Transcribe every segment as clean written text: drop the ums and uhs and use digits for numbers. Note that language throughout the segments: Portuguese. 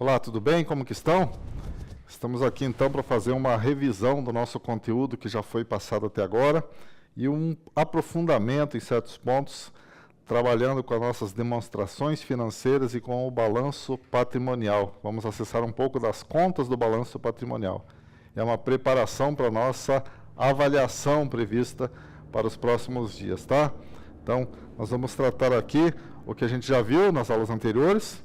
Olá, tudo bem? Como que estão? Estamos aqui então para fazer uma revisão do nosso conteúdo que já foi passado até agora e um aprofundamento em certos pontos, trabalhando com as nossas demonstrações financeiras e com o balanço patrimonial. Vamos acessar um pouco das contas do balanço patrimonial. É uma preparação para a nossa avaliação prevista para os próximos dias, tá? Então, nós vamos tratar aqui o que a gente já viu nas aulas anteriores,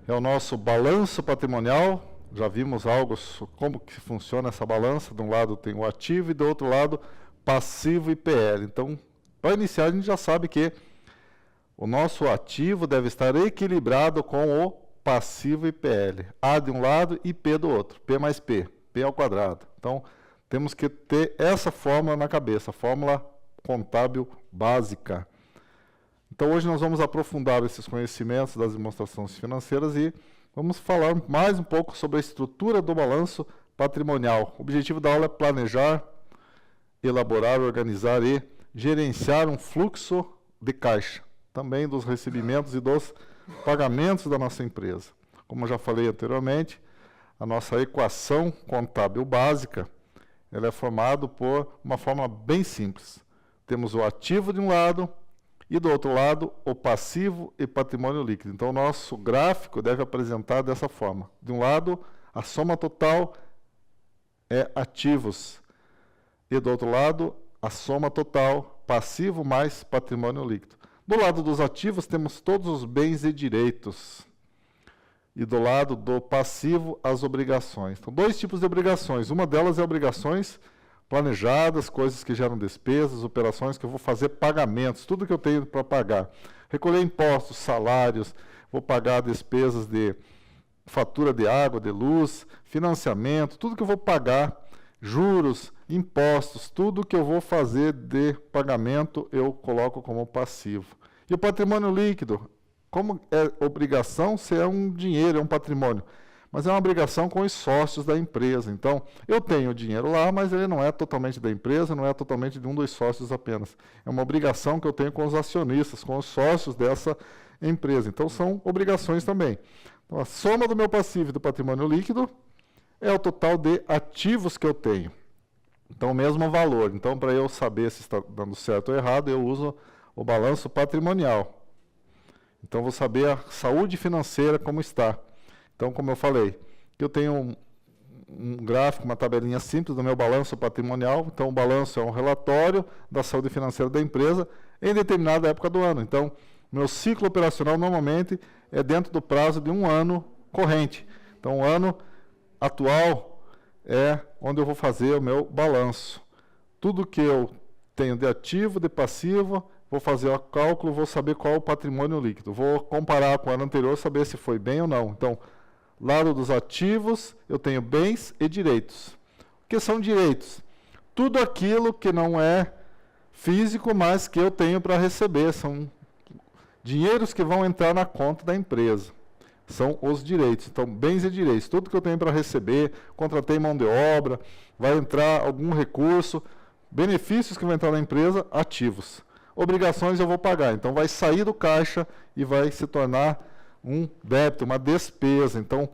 é o nosso balanço patrimonial. Já vimos algo sobre como que funciona essa balança. De um lado tem o ativo e do outro lado passivo e PL. Então, para iniciar, a gente já sabe que o nosso ativo deve estar equilibrado com o passivo e PL. A de um lado e P do outro. P mais P. P ao quadrado. Então, temos que ter essa fórmula na cabeça. Fórmula contábil básica. Então, hoje nós vamos aprofundar esses conhecimentos das demonstrações financeiras e vamos falar mais um pouco sobre a estrutura do balanço patrimonial. O objetivo da aula é planejar, elaborar, organizar e gerenciar um fluxo de caixa, também dos recebimentos e dos pagamentos da nossa empresa. Como eu já falei anteriormente, a nossa equação contábil básica, ela é formada por uma fórmula bem simples. Temos o ativo de um lado e do outro lado o passivo e patrimônio líquido. Então, o nosso gráfico deve apresentar dessa forma. De um lado, a soma total é ativos. E do outro lado, a soma total, passivo mais patrimônio líquido. Do lado dos ativos, temos todos os bens e direitos. E do lado do passivo, as obrigações. Então, dois tipos de obrigações. Uma delas é obrigações planejadas, coisas que geram despesas, operações que eu vou fazer pagamentos, tudo que eu tenho para pagar. Recolher impostos, salários, vou pagar despesas de fatura de água, de luz, financiamento, tudo que eu vou pagar, juros, impostos, tudo que eu vou fazer de pagamento eu coloco como passivo. E o patrimônio líquido, como é obrigação, se é um dinheiro, é um patrimônio, mas é uma obrigação com os sócios da empresa. Então, eu tenho dinheiro lá, mas ele não é totalmente da empresa, não é totalmente de um dos sócios apenas. É uma obrigação que eu tenho com os acionistas, com os sócios dessa empresa. Então, são obrigações também. Então, a soma do meu passivo e do patrimônio líquido é o total de ativos que eu tenho. Então, o mesmo valor. Então, para eu saber se está dando certo ou errado, eu uso o balanço patrimonial. Então, vou saber a saúde financeira como está. Então, como eu falei, eu tenho um gráfico, uma tabelinha simples do meu balanço patrimonial. Então, o balanço é um relatório da saúde financeira da empresa em determinada época do ano. Então, meu ciclo operacional normalmente é dentro do prazo de um ano corrente. Então, o ano atual é onde eu vou fazer o meu balanço. Tudo que eu tenho de ativo, de passivo, vou fazer o cálculo, vou saber qual o patrimônio líquido. Vou comparar com o ano anterior, saber se foi bem ou não. Então, lado dos ativos, eu tenho bens e direitos. O que são direitos? Tudo aquilo que não é físico, mas que eu tenho para receber. São dinheiros que vão entrar na conta da empresa. São os direitos. Então, bens e direitos. Tudo que eu tenho para receber, contratei mão de obra, vai entrar algum recurso, benefícios que vão entrar na empresa, ativos. Obrigações eu vou pagar. Então, vai sair do caixa e vai se tornar um débito, uma despesa. Então,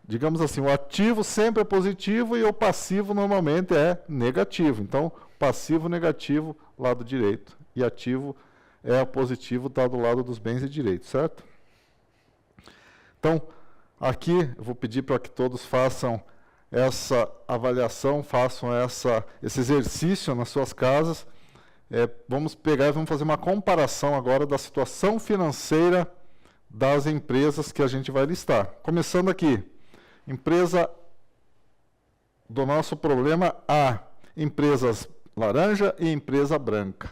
digamos assim, o ativo sempre é positivo e o passivo normalmente é negativo. Então, passivo negativo, lado direito, e ativo é positivo, está do lado dos bens e direitos, certo? Então, aqui eu vou pedir para que todos façam essa avaliação, façam esse exercício nas suas casas. Vamos pegar e vamos fazer uma comparação agora da situação financeira das empresas que a gente vai listar. Começando aqui, empresa do nosso problema A, empresas laranja e empresa branca.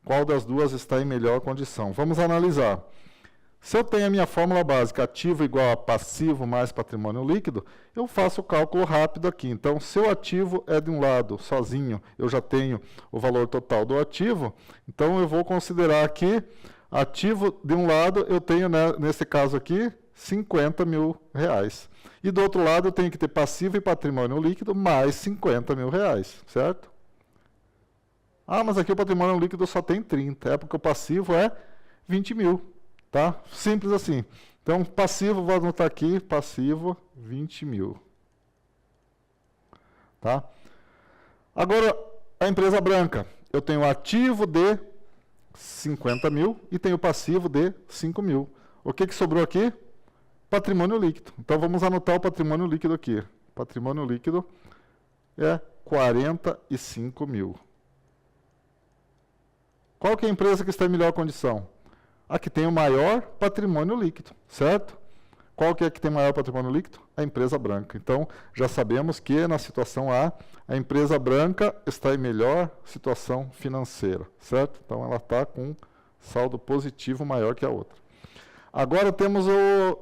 Qual das duas está em melhor condição? Vamos analisar. Se eu tenho a minha fórmula básica, ativo igual a passivo mais patrimônio líquido, eu faço o cálculo rápido aqui. Então, se o ativo é de um lado, sozinho, eu já tenho o valor total do ativo, então eu vou considerar aqui ativo de um lado, eu tenho, nesse caso aqui, 50 mil reais. E do outro lado, eu tenho que ter passivo e patrimônio líquido mais 50 mil reais, certo? Ah, mas aqui o patrimônio líquido só tem 30, porque o passivo é 20 mil, tá? Simples assim. Então, passivo, vou anotar aqui, passivo, 20 mil. Tá? Agora, a empresa branca. Eu tenho ativo de 50 mil e tenho passivo de 5 mil. O que sobrou aqui? Patrimônio líquido. Então, vamos anotar o patrimônio líquido aqui. Patrimônio líquido é 45 mil. Qual que é a empresa que está em melhor condição? A que tem o maior patrimônio líquido, certo? Qual que é a que tem maior patrimônio líquido? A empresa branca. Então, já sabemos que na situação A, a empresa branca está em melhor situação financeira, certo? Então, ela está com saldo positivo maior que a outra. Agora temos o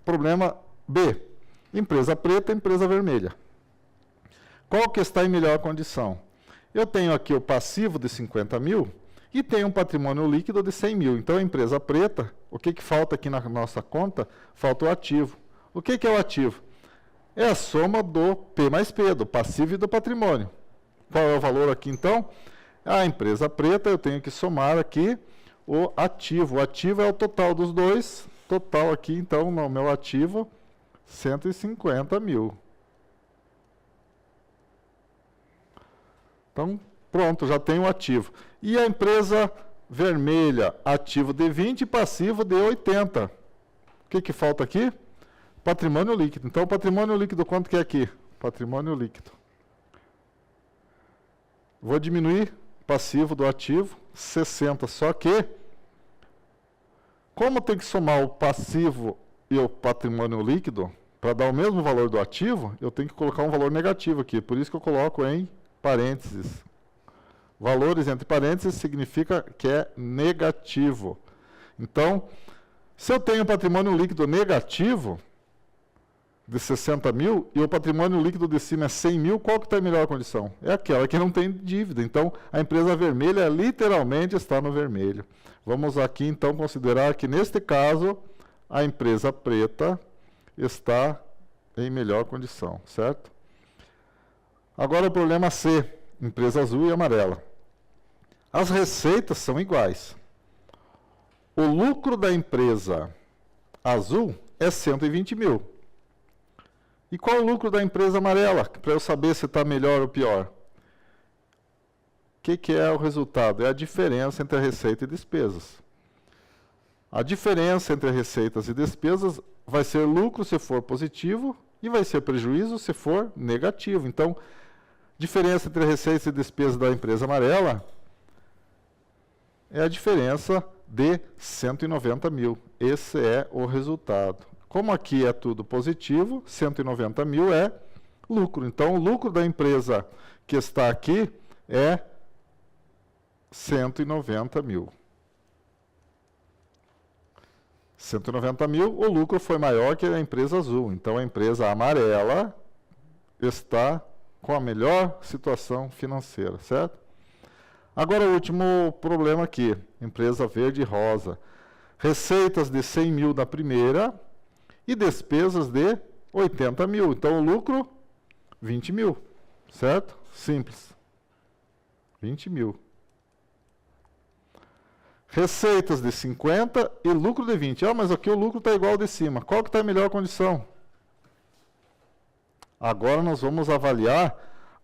problema B. Empresa preta e empresa vermelha. Qual que está em melhor condição? Eu tenho aqui o passivo de 50 mil e tenho um patrimônio líquido de 100 mil. Então, a empresa preta, o que falta aqui na nossa conta? Falta o ativo. O que é o ativo? É a soma do P mais P, do passivo e do patrimônio. Qual é o valor aqui, então? A empresa preta, eu tenho que somar aqui o ativo. O ativo é o total dos dois. Total aqui, então, no meu ativo, 150 mil. Então, pronto, já tenho o ativo. E a empresa vermelha, ativo de 20 e passivo de 80. O que falta aqui? Patrimônio líquido. Então, o patrimônio líquido, quanto que é aqui? Patrimônio líquido. Vou diminuir passivo do ativo, 60. Só que, como tem que somar o passivo e o patrimônio líquido, para dar o mesmo valor do ativo, eu tenho que colocar um valor negativo aqui. Por isso que eu coloco em parênteses. Valores entre parênteses significa que é negativo. Então, se eu tenho patrimônio líquido negativo de 60 mil e o patrimônio líquido de cima é 100 mil, qual que está em melhor condição? É aquela que não tem dívida. Então, a empresa vermelha literalmente está no vermelho. Vamos aqui, então, considerar que, neste caso, a empresa preta está em melhor condição, certo? Agora o problema C, empresa azul e amarela. As receitas são iguais. O lucro da empresa azul é 120 mil. E qual o lucro da empresa amarela? Para eu saber se está melhor ou pior. O que é o resultado? É a diferença entre a receita e despesas. A diferença entre receitas e despesas vai ser lucro se for positivo e vai ser prejuízo se for negativo. Então, diferença entre receitas e despesas da empresa amarela é a diferença de 190 mil. Esse é o resultado. Como aqui é tudo positivo, 190 mil é lucro. Então, o lucro da empresa que está aqui é 190 mil. 190 mil, o lucro foi maior que a empresa azul. Então, a empresa amarela está com a melhor situação financeira, certo? Agora, o último problema aqui, empresa verde e rosa. Receitas de 100 mil da primeira e despesas de 80 mil. Então, o lucro, 20 mil, certo? Simples. 20 mil. Receitas de 50 e lucro de 20. Ah, mas aqui o lucro está igual ao de cima. Qual que está em melhor condição? Agora nós vamos avaliar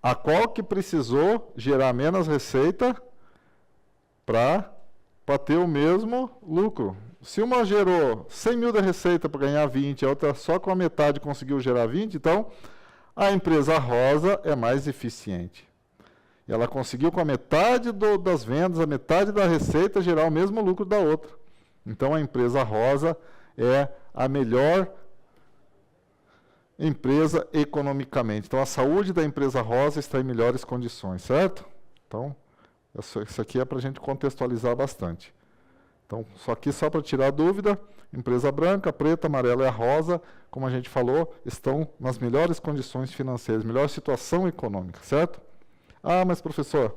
a qual que precisou gerar menos receita para ter o mesmo lucro. Se uma gerou 100 mil de receita para ganhar 20, a outra só com a metade conseguiu gerar 20, então a empresa rosa é mais eficiente. E ela conseguiu com a metade das vendas, a metade da receita, gerar o mesmo lucro da outra. Então a empresa rosa é a melhor empresa economicamente. Então, a saúde da empresa rosa está em melhores condições, certo? Então, isso aqui é para a gente contextualizar bastante. Então, só para tirar a dúvida, empresa branca, preta, amarela e a rosa, como a gente falou, estão nas melhores condições financeiras, melhor situação econômica, certo? Ah, mas professor,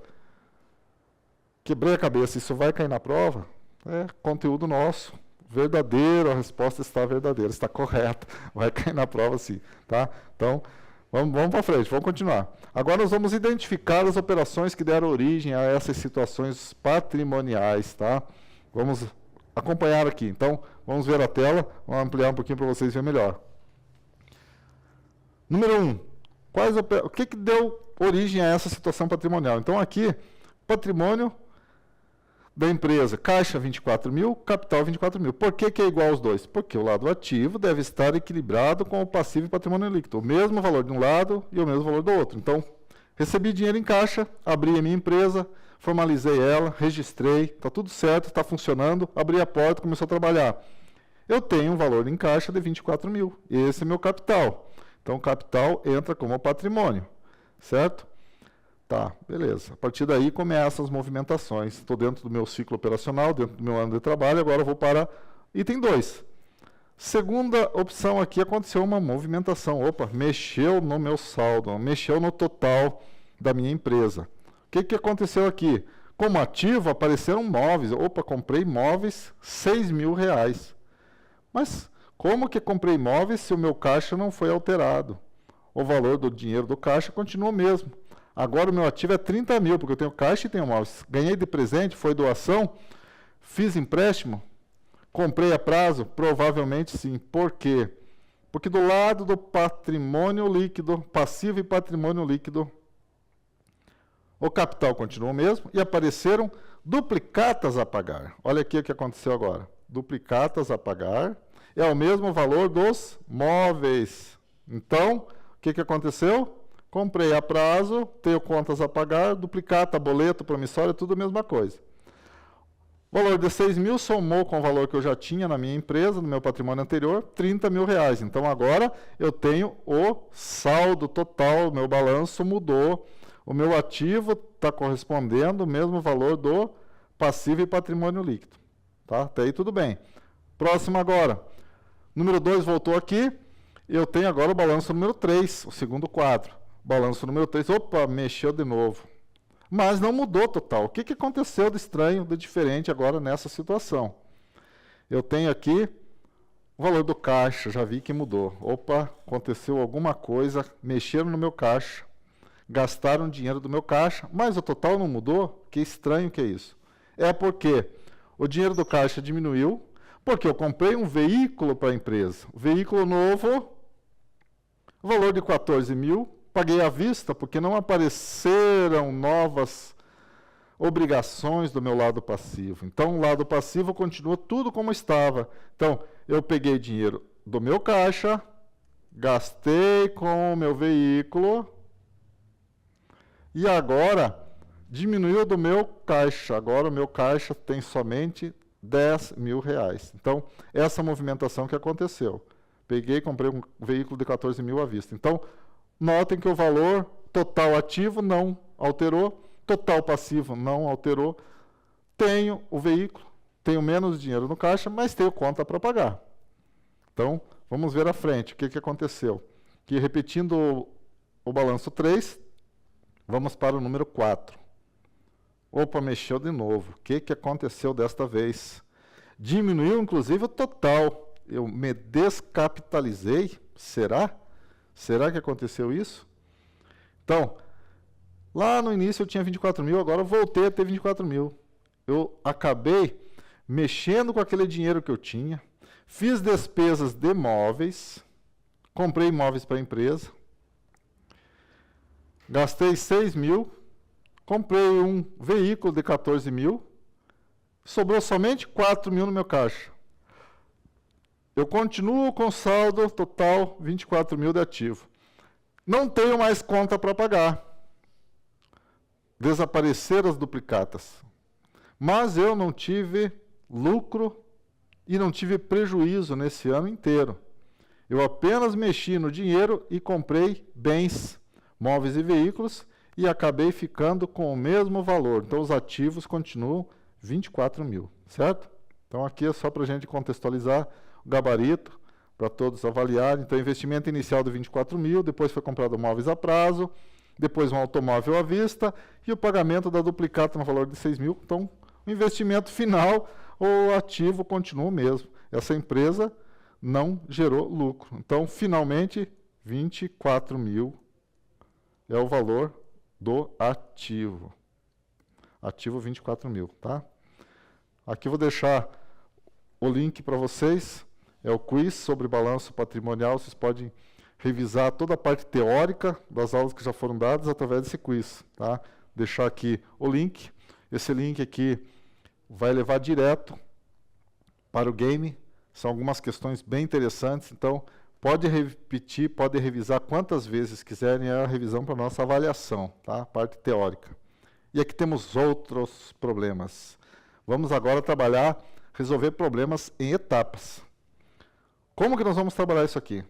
quebrei a cabeça, isso vai cair na prova? É conteúdo nosso. Verdadeiro, a resposta está verdadeira, está correta, vai cair na prova sim, tá? Então, vamos para frente, vamos continuar. Agora nós vamos identificar as operações que deram origem a essas situações patrimoniais, tá? Vamos acompanhar aqui. Então, vamos ver a tela, vamos ampliar um pouquinho para vocês verem melhor. Número 1. O que deu origem a essa situação patrimonial? Então, aqui, patrimônio da empresa, caixa 24 mil, capital 24 mil. Por que é igual aos dois? Porque o lado ativo deve estar equilibrado com o passivo e patrimônio líquido. O mesmo valor de um lado e o mesmo valor do outro. Então, recebi dinheiro em caixa, abri a minha empresa, formalizei ela, registrei, está tudo certo, está funcionando, abri a porta, começou a trabalhar. Eu tenho um valor em caixa de 24 mil. Esse é meu capital. Então, o capital entra como patrimônio, certo? Tá, beleza. A partir daí começam as movimentações. Estou dentro do meu ciclo operacional, dentro do meu ano de trabalho, agora eu vou para item 2. Segunda opção aqui, aconteceu uma movimentação. Opa, mexeu no meu saldo, mexeu no total da minha empresa. O que aconteceu aqui? Como ativo, apareceram móveis. Opa, comprei móveis, R$6.000. Mas como que comprei móveis se o meu caixa não foi alterado? O valor do dinheiro do caixa continua o mesmo. Agora o meu ativo é 30 mil, porque eu tenho caixa e tenho móveis. Ganhei de presente, foi doação, fiz empréstimo, comprei a prazo? Provavelmente sim. Por quê? Porque do lado do patrimônio líquido, passivo e patrimônio líquido, o capital continua o mesmo e apareceram duplicatas a pagar. Olha aqui o que aconteceu agora. Duplicatas a pagar é o mesmo valor dos móveis. Então, o que aconteceu? Comprei a prazo, tenho contas a pagar, duplicata, boleto, promissório, tudo a mesma coisa. O valor de 6 mil somou com o valor que eu já tinha na minha empresa, no meu patrimônio anterior, 30 mil reais. Então, agora eu tenho o saldo total, o meu balanço mudou, o meu ativo está correspondendo ao mesmo valor do passivo e patrimônio líquido. Tá? Até aí tudo bem. Próximo agora. Número 2 voltou aqui, eu tenho agora o balanço número 3, o segundo quadro. Balanço número 3, opa, mexeu de novo. Mas não mudou total. O que aconteceu de estranho, de diferente agora nessa situação? Eu tenho aqui o valor do caixa, já vi que mudou. Opa, aconteceu alguma coisa, mexeram no meu caixa, gastaram dinheiro do meu caixa, mas o total não mudou? Que estranho que é isso. É porque o dinheiro do caixa diminuiu, porque eu comprei um veículo para a empresa. Veículo novo, valor de 14 mil, paguei à vista, porque não apareceram novas obrigações do meu lado passivo. Então, o lado passivo continua tudo como estava. Então, eu peguei dinheiro do meu caixa, gastei com o meu veículo, e agora diminuiu do meu caixa. Agora o meu caixa tem somente 10 mil reais. Então, essa movimentação que aconteceu. Peguei e comprei um veículo de 14 mil à vista. Então, notem que o valor total ativo não alterou, total passivo não alterou. Tenho o veículo, tenho menos dinheiro no caixa, mas tenho conta para pagar. Então, vamos ver à frente o que aconteceu. Que repetindo o balanço 3, vamos para o número 4. Opa, mexeu de novo. O que aconteceu desta vez? Diminuiu, inclusive, o total. Eu me descapitalizei? Será? Será que aconteceu isso? Então, lá no início eu tinha 24 mil, agora eu voltei a ter 24 mil. Eu acabei mexendo com aquele dinheiro que eu tinha, fiz despesas de móveis, comprei imóveis para a empresa, gastei 6 mil, comprei um veículo de 14 mil, sobrou somente 4 mil no meu caixa. Eu continuo com saldo total 24 mil de ativo. Não tenho mais conta para pagar. Desapareceram as duplicatas. Mas eu não tive lucro e não tive prejuízo nesse ano inteiro. Eu apenas mexi no dinheiro e comprei bens, móveis e veículos e acabei ficando com o mesmo valor. Então, os ativos continuam 24 mil, certo? Então, aqui é só para a gente contextualizar o gabarito, para todos avaliarem. Então, investimento inicial de 24 mil, depois foi comprado móveis a prazo, depois um automóvel à vista e o pagamento da duplicata no valor de 6 mil. Então, o investimento final, o ativo continua o mesmo. Essa empresa não gerou lucro. Então, finalmente, 24 mil é o valor do ativo. Ativo 24 mil, tá? Aqui eu vou deixar o link para vocês, é o quiz sobre balanço patrimonial. Vocês podem revisar toda a parte teórica das aulas que já foram dadas através desse quiz. Tá? Deixar aqui o link. Esse link aqui vai levar direto para o game. São algumas questões bem interessantes, então pode repetir, pode revisar quantas vezes quiserem, é a revisão para a nossa avaliação, tá? Parte teórica. E aqui temos outros problemas. Vamos agora trabalhar, resolver problemas em etapas. Como que nós vamos trabalhar isso aqui?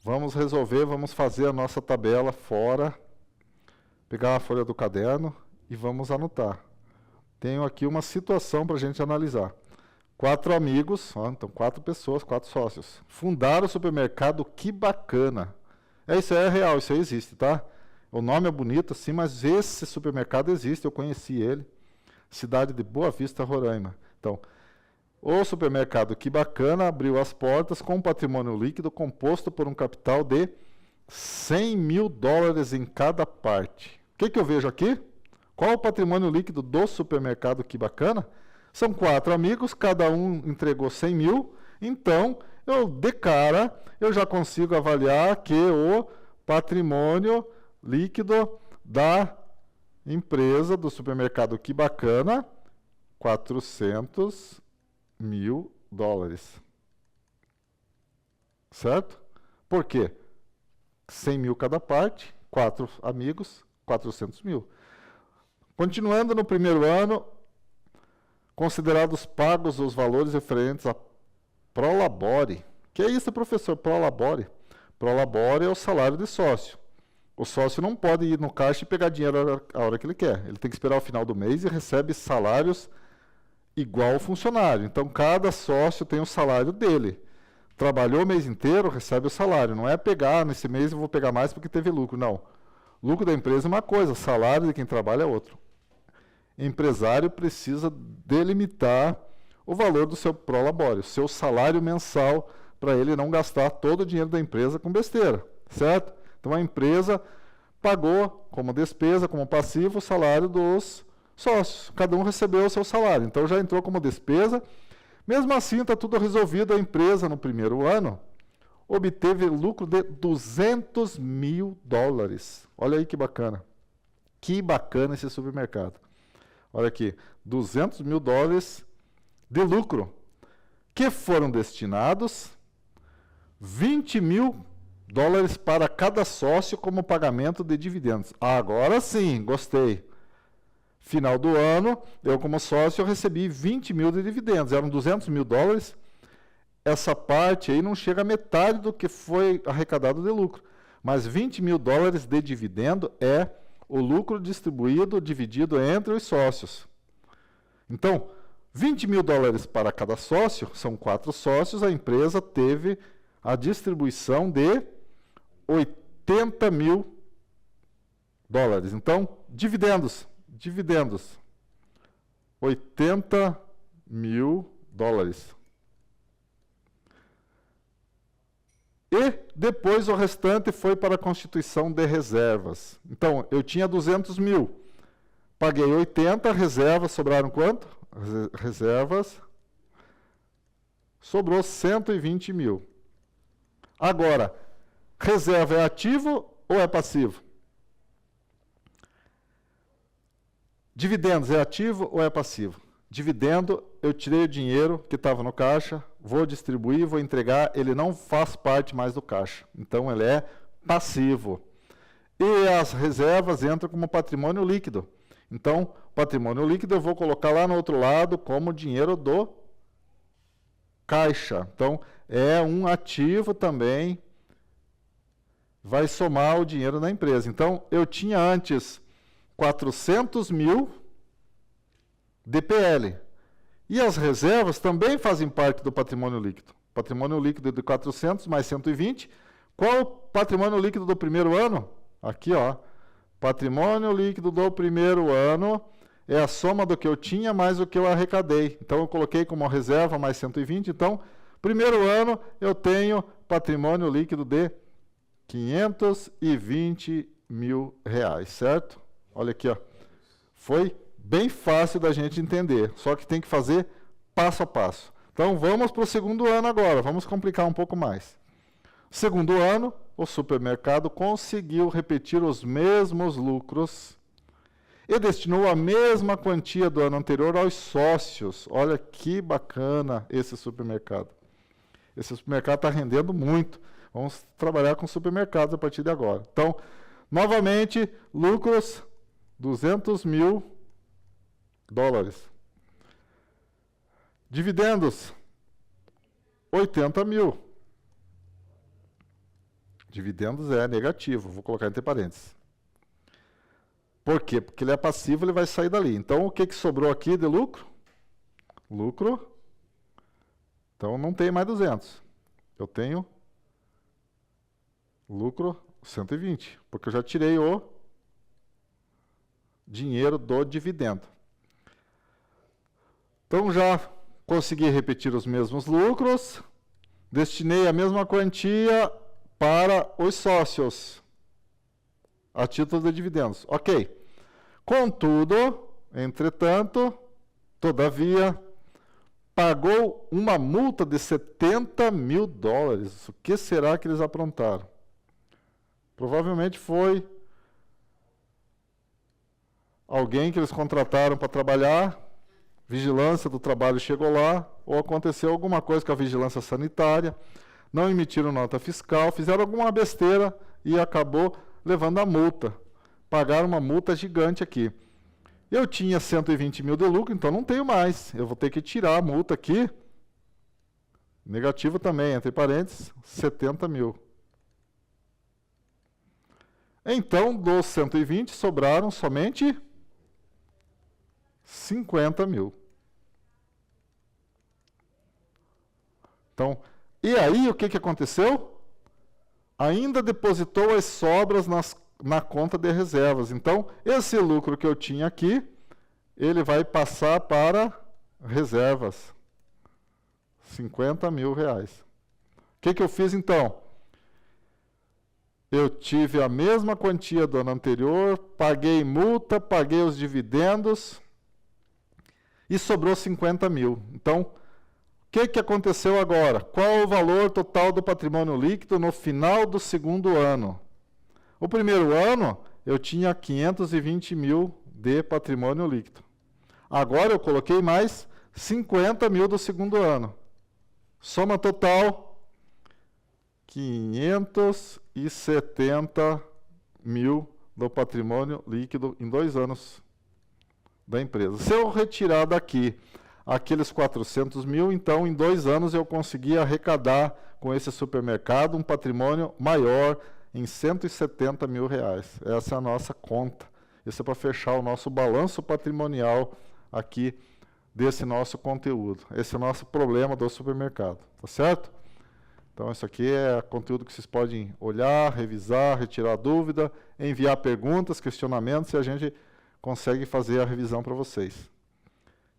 Vamos resolver, vamos fazer a nossa tabela fora, pegar a folha do caderno e vamos anotar. Tenho aqui uma situação para a gente analisar. 4 amigos, ó, então 4 pessoas, 4 sócios, fundaram o supermercado Que Bacana. Isso aí é real, isso aí existe, tá? O nome é bonito, sim, mas esse supermercado existe, eu conheci ele. Cidade de Boa Vista, Roraima. Então, o supermercado Que Bacana abriu as portas com um patrimônio líquido composto por um capital de $100 mil em cada parte. O que eu vejo aqui? Qual o patrimônio líquido do supermercado Que Bacana? São 4 amigos, cada um entregou 100 mil, então, de cara, eu já consigo avaliar que o patrimônio líquido da empresa, do supermercado Que Bacana, $400 mil. Certo? Por quê? 100 mil cada parte, 4 amigos, 400 mil. Continuando no primeiro ano, considerados pagos os valores referentes a Prolabore. Que é isso, professor? Prolabore? Prolabore é o salário de sócio. O sócio não pode ir no caixa e pegar dinheiro a hora que ele quer. Ele tem que esperar o final do mês e recebe salários igual ao funcionário. Então, cada sócio tem o salário dele. Trabalhou o mês inteiro, recebe o salário. Não é pegar, nesse mês eu vou pegar mais porque teve lucro. Não. Lucro da empresa é uma coisa, salário de quem trabalha é outro. Empresário precisa delimitar o valor do seu prolabore, o seu salário mensal, para ele não gastar todo o dinheiro da empresa com besteira, certo? Então, a empresa pagou como despesa, como passivo, o salário dos sócios. Cada um recebeu o seu salário. Então, já entrou como despesa. Mesmo assim, está tudo resolvido. A empresa, no primeiro ano, obteve lucro de $200 mil. Olha aí que bacana. Que bacana esse supermercado. Olha aqui, $200 mil de lucro, que foram destinados $20 mil para cada sócio como pagamento de dividendos. Agora sim, gostei. Final do ano, eu como sócio recebi 20 mil de dividendos, eram $200 mil. Essa parte aí não chega a metade do que foi arrecadado de lucro, mas $20 mil de dividendo é o lucro distribuído, dividido entre os sócios. Então, $20 mil para cada sócio, são 4 sócios, a empresa teve a distribuição de $80 mil. Então, dividendos, $80 mil. E depois o restante foi para a constituição de reservas. Então, eu tinha 200 mil, paguei 80, reservas, sobraram quanto? Reservas, sobrou 120 mil. Agora, reserva é ativo ou é passivo? Dividendos é ativo ou é passivo? Dividendo, eu tirei o dinheiro que estava no caixa, vou distribuir, vou entregar, ele não faz parte mais do caixa. Então, ele é passivo. E as reservas entram como patrimônio líquido. Então, patrimônio líquido eu vou colocar lá no outro lado como dinheiro do caixa. Então, é um ativo também, vai somar o dinheiro na empresa. Então, eu tinha antes 400 mil DPL. E as reservas também fazem parte do patrimônio líquido. Patrimônio líquido de 400 mais 120. Qual o patrimônio líquido do primeiro ano? Aqui, ó. Patrimônio líquido do primeiro ano é a soma do que eu tinha mais o que eu arrecadei. Então, eu coloquei como reserva mais 120. Então, primeiro ano, eu tenho patrimônio líquido de $520 mil, certo? Olha aqui, ó. Foi bem fácil da gente entender, só que tem que fazer passo a passo. Então, vamos para o segundo ano agora. Vamos complicar um pouco mais. Segundo ano, o supermercado conseguiu repetir os mesmos lucros e destinou a mesma quantia do ano anterior aos sócios. Olha que bacana esse supermercado. Esse supermercado está rendendo muito. Vamos trabalhar com supermercados a partir de agora. Então, novamente, lucros $200 mil. Dividendos, 80 mil. Dividendos é negativo, vou colocar entre parênteses. Por quê? Porque ele é passivo, ele vai sair dali. Então, o que sobrou aqui de lucro? Lucro. Então, não tem mais 200. Eu tenho lucro 120, porque eu já tirei o dinheiro do dividendo. Então, já consegui repetir os mesmos lucros, destinei a mesma quantia para os sócios, a título de dividendos. Ok. Contudo, entretanto, todavia, pagou uma multa de $70 mil. O que será que eles aprontaram? Provavelmente foi alguém que eles contrataram para trabalhar, vigilância do trabalho chegou lá, ou aconteceu alguma coisa com a vigilância sanitária, não emitiram nota fiscal, fizeram alguma besteira e acabou levando a multa. Pagaram uma multa gigante aqui. Eu tinha 120 mil de lucro, então não tenho mais. Eu vou ter que tirar a multa aqui. Negativo também, entre parênteses, 70 mil. Então, dos 120, sobraram somente 50 mil. Então, e aí o que aconteceu? Ainda depositou as sobras na conta de reservas. Então, esse lucro que eu tinha aqui, ele vai passar para reservas. 50 mil reais. O que eu fiz então? Eu tive a mesma quantia do ano anterior, paguei multa, paguei os dividendos e sobrou 50 mil. Então, o que aconteceu agora? Qual o valor total do patrimônio líquido no final do segundo ano? O primeiro ano, eu tinha 520 mil de patrimônio líquido. Agora eu coloquei mais 50 mil do segundo ano. Soma total, 570 mil do patrimônio líquido em 2 anos da empresa. Se eu retirar daqui aqueles 400 mil, então em 2 anos eu consegui arrecadar com esse supermercado um patrimônio maior em 170 mil reais. Essa é a nossa conta. Isso é para fechar o nosso balanço patrimonial aqui desse nosso conteúdo. Esse é o nosso problema do supermercado, tá certo? Então, isso aqui é conteúdo que vocês podem olhar, revisar, retirar dúvida, enviar perguntas, questionamentos, e a gente consegue fazer a revisão para vocês.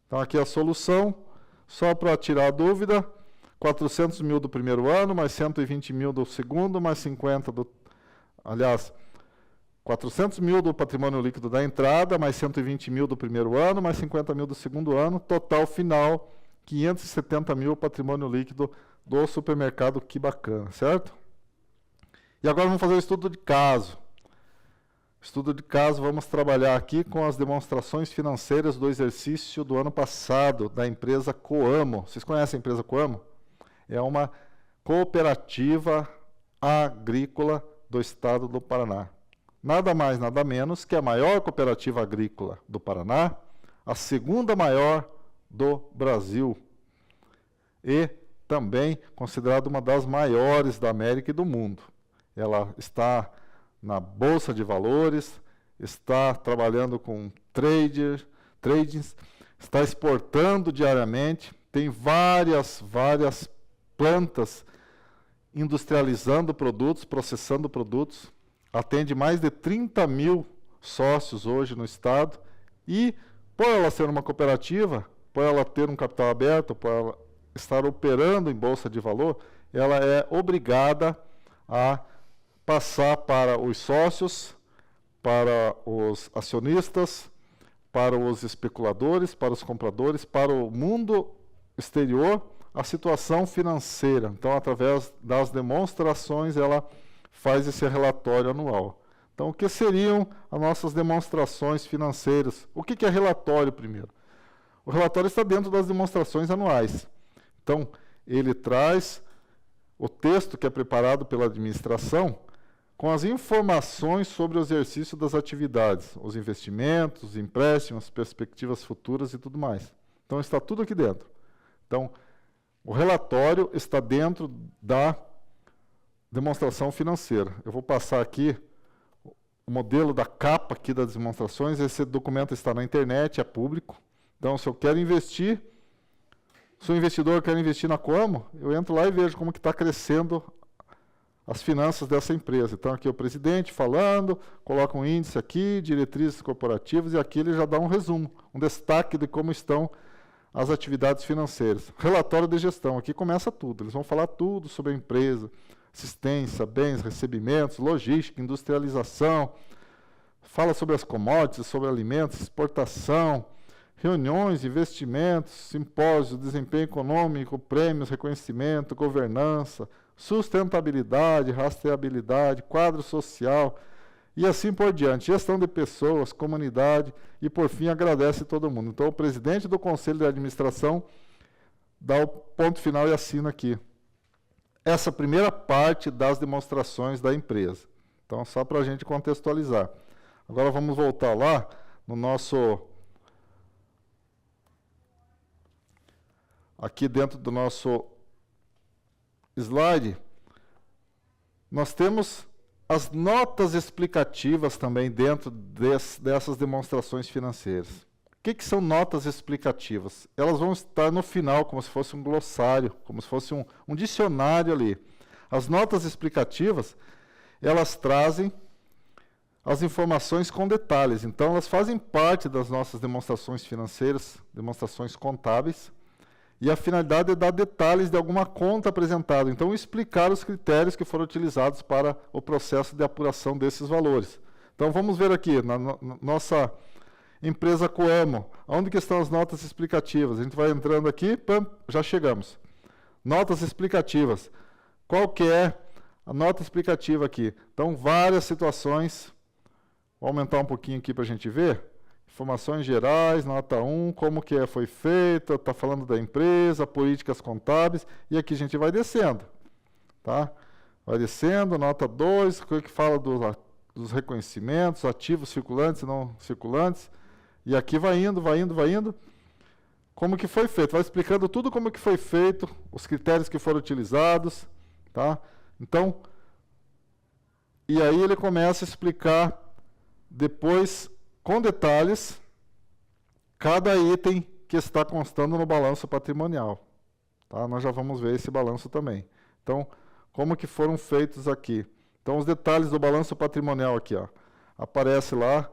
Então, aqui a solução, só para tirar a dúvida, 400 mil do primeiro ano, mais 120 mil do segundo, mais 50 do... Aliás, 400 mil do patrimônio líquido da entrada, mais 120 mil do primeiro ano, mais 50 mil do segundo ano, total final, 570 mil patrimônio líquido do supermercado. Que bacana, certo? E agora vamos fazer o estudo de caso. Estudo de caso, vamos trabalhar aqui com as demonstrações financeiras do exercício do ano passado, da empresa Coamo. Vocês conhecem a empresa Coamo? É uma cooperativa agrícola do estado do Paraná. Nada mais, nada menos que a maior cooperativa agrícola do Paraná, a segunda maior do Brasil e também considerada uma das maiores da América e do mundo. Ela está na Bolsa de Valores, está trabalhando com tradings, está exportando diariamente, tem várias plantas industrializando produtos, processando produtos, atende mais de 30 mil sócios hoje no estado e, por ela ser uma cooperativa, por ela ter um capital aberto, por ela estar operando em bolsa de valor, ela é obrigada a passar para os sócios, para os acionistas, para os especuladores, para os compradores, para o mundo exterior, a situação financeira. Então, através das demonstrações, ela faz esse relatório anual. Então, o que seriam as nossas demonstrações financeiras? O que é relatório, primeiro? O relatório está dentro das demonstrações anuais. Então, ele traz o texto que é preparado pela administração com as informações sobre o exercício das atividades, os investimentos, os empréstimos, perspectivas futuras e tudo mais. Então, está tudo aqui dentro. Então, o relatório está dentro da demonstração financeira. Eu vou passar aqui o modelo da capa aqui das demonstrações. Esse documento está na internet, é público. Então, se eu quero investir, se o investidor quer investir na Coamo, eu entro lá e vejo como que está crescendo as finanças dessa empresa. Então, aqui é o presidente falando, coloca um índice aqui, diretrizes corporativas, e aqui ele já dá um resumo, um destaque de como estão as atividades financeiras. Relatório de gestão, aqui começa tudo. Eles vão falar tudo sobre a empresa, assistência, bens, recebimentos, logística, industrialização, fala sobre as commodities, sobre alimentos, exportação, reuniões, investimentos, simpósios, desempenho econômico, prêmios, reconhecimento, governança, sustentabilidade, rastreabilidade, quadro social e assim por diante. Gestão de pessoas, comunidade e, por fim, agradece todo mundo. Então, o presidente do Conselho de Administração dá o ponto final e assina aqui. Essa primeira parte das demonstrações da empresa. Então, só para a gente contextualizar. Agora, vamos voltar lá no nosso... Aqui dentro do nosso slide, nós temos as notas explicativas também dentro dessas demonstrações financeiras. O que são notas explicativas? Elas vão estar no final, como se fosse um glossário, como se fosse um dicionário ali. As notas explicativas, elas trazem as informações com detalhes. Então, elas fazem parte das nossas demonstrações financeiras, demonstrações contábeis, e a finalidade é dar detalhes de alguma conta apresentada. Então, explicar os critérios que foram utilizados para o processo de apuração desses valores. Então, vamos ver aqui, na nossa empresa Coamo, onde que estão as notas explicativas? A gente vai entrando aqui, pam, já chegamos. Notas explicativas. Qual que é a nota explicativa aqui? Então, várias situações. Vou aumentar um pouquinho aqui para a gente ver. Informações gerais, nota 1, como que foi feita, está falando da empresa, políticas contábeis, e aqui a gente vai descendo. Tá? Vai descendo, nota 2, que fala dos reconhecimentos, ativos circulantes e não circulantes, e aqui vai indo, vai indo, vai indo. Como que foi feito, vai explicando tudo como que foi feito, os critérios que foram utilizados. Tá? Então, e aí ele começa a explicar depois, com detalhes, cada item que está constando no balanço patrimonial. Tá? Nós já vamos ver esse balanço também. Então, como que foram feitos aqui? Então, os detalhes do balanço patrimonial aqui, ó, aparece lá,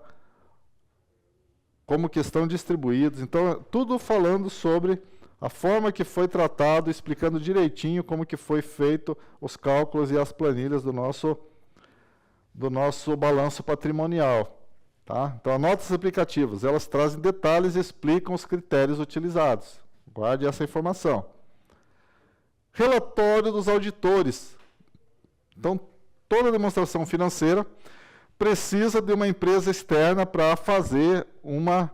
como que estão distribuídos. Então, tudo falando sobre a forma que foi tratado, explicando direitinho como que foi feito os cálculos e as planilhas do nosso balanço patrimonial. Tá? Então, as notas explicativas, elas trazem detalhes e explicam os critérios utilizados. Guarde essa informação. Relatório dos auditores. Então, toda demonstração financeira precisa de uma empresa externa para fazer uma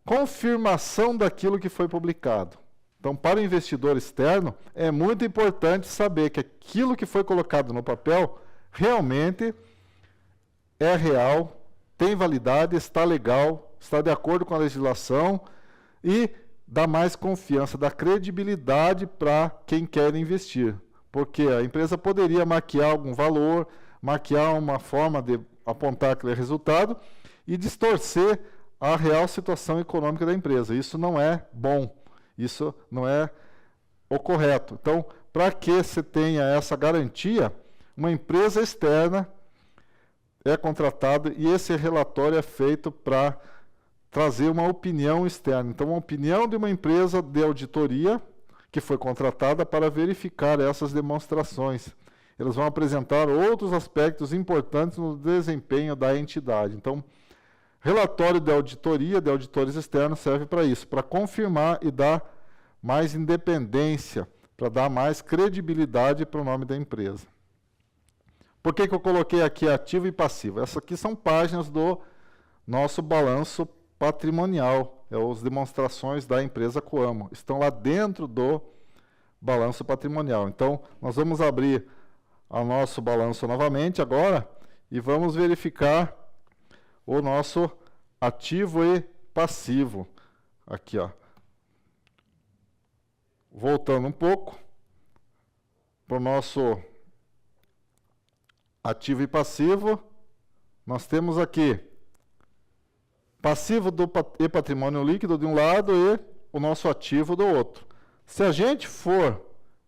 confirmação daquilo que foi publicado. Então, para o investidor externo, é muito importante saber que aquilo que foi colocado no papel realmente é real, tem validade, está legal, está de acordo com a legislação e dá mais confiança, dá credibilidade para quem quer investir. Porque a empresa poderia maquiar algum valor, maquiar uma forma de apontar aquele resultado e distorcer a real situação econômica da empresa. Isso não é bom, isso não é o correto. Então, para que você tenha essa garantia, uma empresa externa é contratado e esse relatório é feito para trazer uma opinião externa. Então, uma opinião de uma empresa de auditoria que foi contratada para verificar essas demonstrações. Eles vão apresentar outros aspectos importantes no desempenho da entidade. Então, relatório de auditoria, de auditores externos, serve para isso, para confirmar e dar mais independência para dar mais credibilidade para o nome da empresa. Por que eu coloquei aqui ativo e passivo? Essas aqui são páginas do nosso balanço patrimonial, as demonstrações da empresa Coamo. Estão lá dentro do balanço patrimonial. Então, nós vamos abrir o nosso balanço novamente agora e vamos verificar o nosso ativo e passivo. Aqui, ó. Voltando um pouco para o nosso ativo e passivo, nós temos aqui passivo e patrimônio líquido de um lado e o nosso ativo do outro. Se a gente for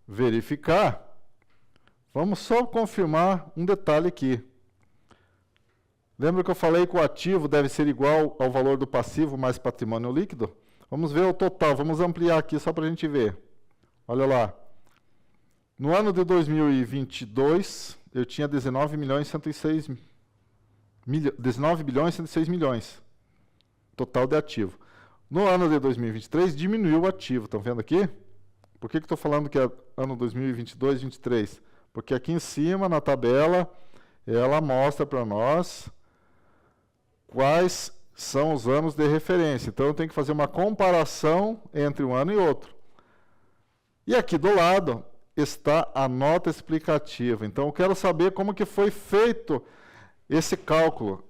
verificar, vamos só confirmar um detalhe aqui. Lembra que eu falei que o ativo deve ser igual ao valor do passivo mais patrimônio líquido? Vamos ver o total, vamos ampliar aqui só para a gente ver. Olha lá. No ano de 2022, eu tinha 19 bilhões e 106 milhões total de ativo. No ano de 2023, diminuiu o ativo. Estão vendo aqui? Por que estou falando que é ano 2022 e 2023? Porque aqui em cima, na tabela, ela mostra para nós quais são os anos de referência. Então, eu tenho que fazer uma comparação entre um ano e outro. E aqui do lado está a nota explicativa. Então, eu quero saber como que foi feito esse cálculo.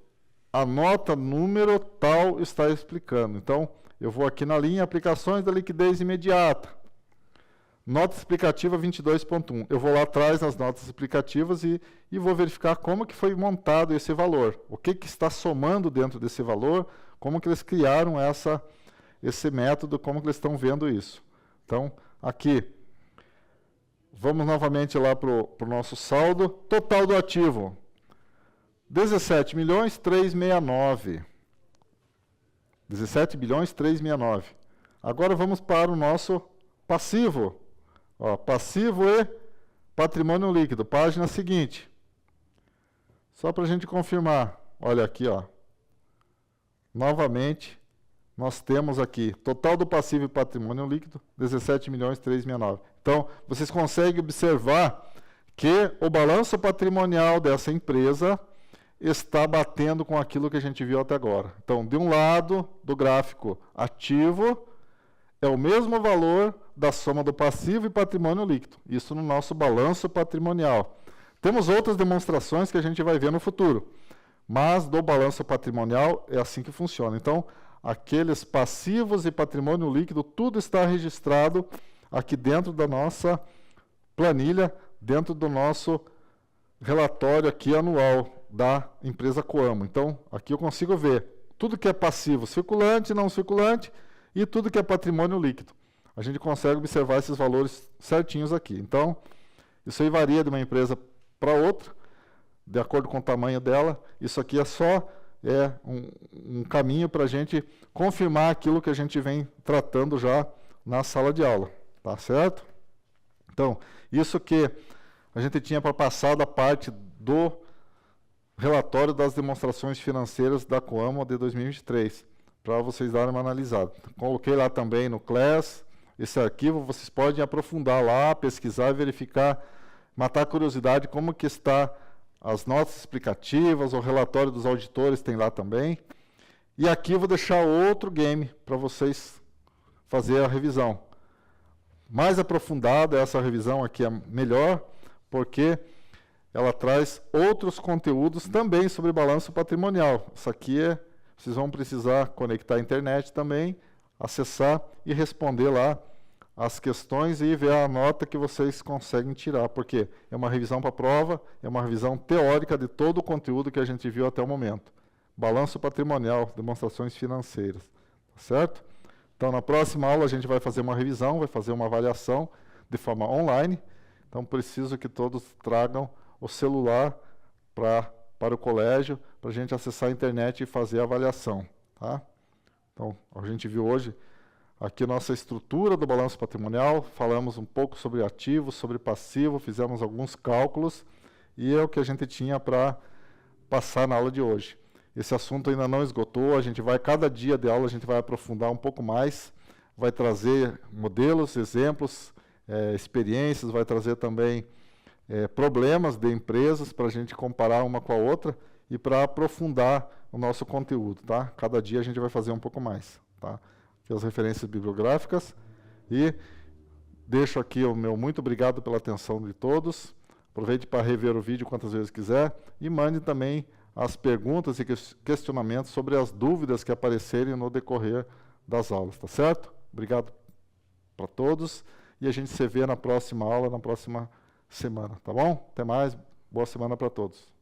A nota número tal está explicando. Então, eu vou aqui na linha aplicações da liquidez imediata. Nota explicativa 22.1. Eu vou lá atrás nas notas explicativas e vou verificar como que foi montado esse valor. O que está somando dentro desse valor, como que eles criaram esse método, como que eles estão vendo isso. Então, aqui, vamos novamente lá para o nosso saldo. Total do ativo, 17.369. 17.369. Agora vamos para o nosso passivo. Ó, passivo e patrimônio líquido. Página seguinte. Só para a gente confirmar. Olha aqui, ó. Novamente, nós temos aqui total do passivo e patrimônio líquido, 17.369. Então, vocês conseguem observar que o balanço patrimonial dessa empresa está batendo com aquilo que a gente viu até agora. Então, de um lado do gráfico ativo, é o mesmo valor da soma do passivo e patrimônio líquido. Isso no nosso balanço patrimonial. Temos outras demonstrações que a gente vai ver no futuro, mas do balanço patrimonial é assim que funciona. Então, aqueles passivos e patrimônio líquido, tudo está registrado aqui dentro da nossa planilha, dentro do nosso relatório aqui anual da empresa Coamo. Então, aqui eu consigo ver tudo que é passivo circulante, não circulante, e tudo que é patrimônio líquido. A gente consegue observar esses valores certinhos aqui. Então, isso aí varia de uma empresa para outra, de acordo com o tamanho dela. Isso aqui é só um caminho para a gente confirmar aquilo que a gente vem tratando já na sala de aula. Tá certo? Então, isso que a gente tinha para passar da parte do relatório das demonstrações financeiras da Coamo de 2023, para vocês darem uma analisada. Coloquei lá também no Class, esse arquivo, vocês podem aprofundar lá, pesquisar e verificar, matar a curiosidade como que está as notas explicativas, o relatório dos auditores tem lá também. E aqui eu vou deixar outro game para vocês fazer a revisão. Mais aprofundada, essa revisão aqui é melhor, porque ela traz outros conteúdos também sobre balanço patrimonial. Isso aqui vocês vão precisar conectar a internet também, acessar e responder lá as questões e ver a nota que vocês conseguem tirar, porque é uma revisão para a prova, é uma revisão teórica de todo o conteúdo que a gente viu até o momento. Balanço patrimonial, demonstrações financeiras, tá certo? Então, na próxima aula a gente vai fazer uma revisão, vai fazer uma avaliação de forma online. Então, preciso que todos tragam o celular para o colégio, para a gente acessar a internet e fazer a avaliação. Tá? Então, a gente viu hoje aqui a nossa estrutura do balanço patrimonial, falamos um pouco sobre ativo, sobre passivo, fizemos alguns cálculos, e é o que a gente tinha para passar na aula de hoje. Esse assunto ainda não esgotou, a gente vai, cada dia de aula, a gente vai aprofundar um pouco mais, vai trazer modelos, exemplos, experiências, vai trazer também problemas de empresas para a gente comparar uma com a outra e para aprofundar o nosso conteúdo, tá? Cada dia a gente vai fazer um pouco mais, tá? Aqui as referências bibliográficas e deixo aqui o meu muito obrigado pela atenção de todos. Aproveite para rever o vídeo quantas vezes quiser e mande também as perguntas e questionamentos sobre as dúvidas que aparecerem no decorrer das aulas, tá certo? Obrigado para todos e a gente se vê na próxima aula, na próxima semana, tá bom? Até mais, boa semana para todos.